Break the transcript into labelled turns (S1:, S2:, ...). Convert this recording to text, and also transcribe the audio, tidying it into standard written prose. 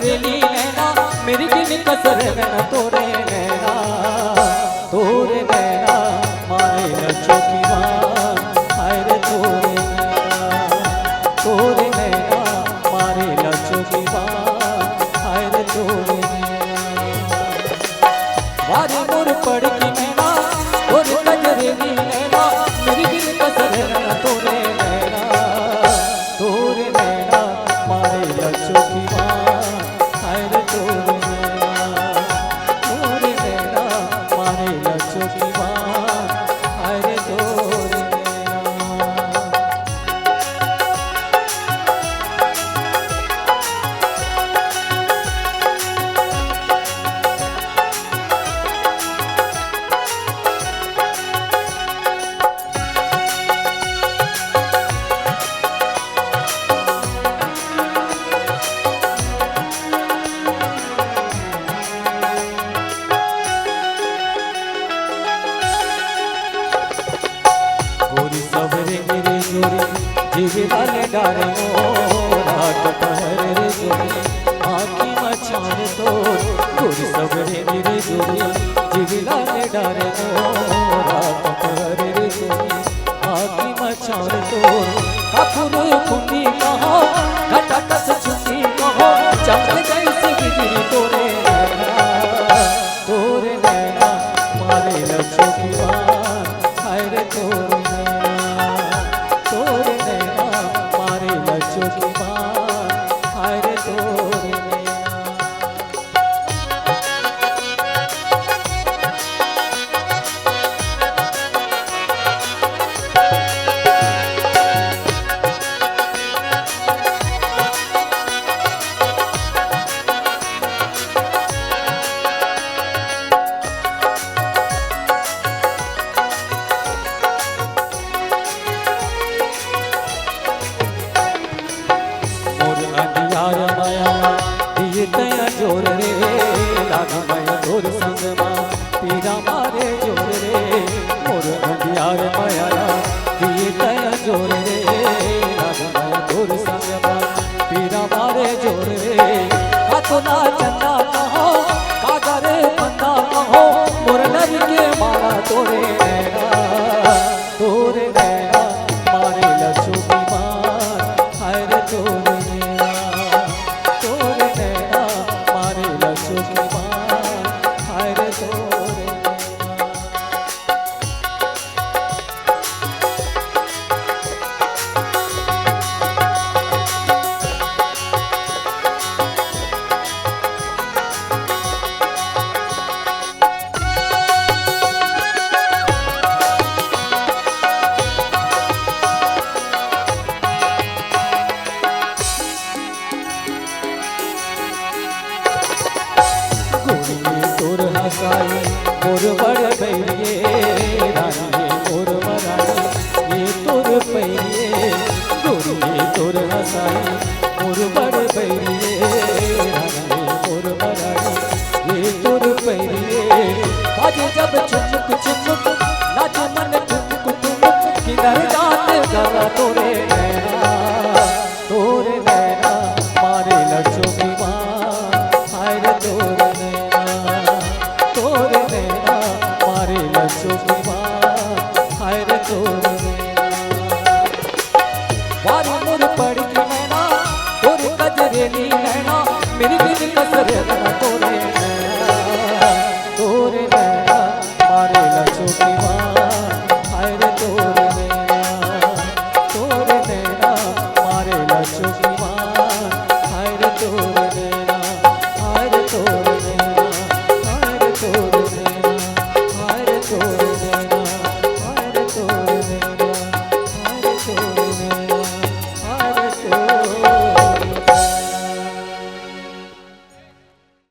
S1: कजरेली नैना मेरी गिन कसर नैना तोरे नैना मारे लच्छो की बात हाय रे तोरे नैना मारे लच्छो की बात हाय रे तोरे वारे मोर पड़ की नैना तोरे कजरेली नैना मेरी गिन कसर नैना तोरे नैना मारे लच्छो की बात हाय रे तोरे नैना मारे लच्छो की बात हाय रे तोरे जीविलाले डारे रात पहर रे जोरी आँखी मछान तो गोरी सबरे मेरे जोरी जीविलाले डारे रात पहर रे जोरी आँखी मछान तो काफुर खुंडी कहो घटाटस छुट्टी कहो चमक जैसे बिजली तोरे नैना मारे लच्छो की बात हाय रे तोरे लच्छो की बात हाय रे तोरे तया जोर रे लागा माया जोर संगमा पीरा मारे जोर रे मोर अंधियार माया दिए तया जोर रे लागा माया जोर संगमा पीरा मारे जोर रे कातोला चंदा कहो कागरे बंदा कहो मोर नरी के मारा तोरे नैना मारे लच्छो की बात हाय रे तोरे मोर बड़ पैरिए रानी मोर मरानी ये तोर पैरिए गोरिए तोर हसाई मोर बड़ पैरिए रानी मोर मरानी ये तोर पैरिए बाजे जब चुमुक चुमुक नाचे मन ठुमुक ठुमुक किधर जाते गला तोरे नैना मारे लच्छो की बात हाय रे तोरे लच्छो की बात हाय रे तोरे वारी मोर पड़ की नैना तोरे कजरेली नैना मेरी दिल कसर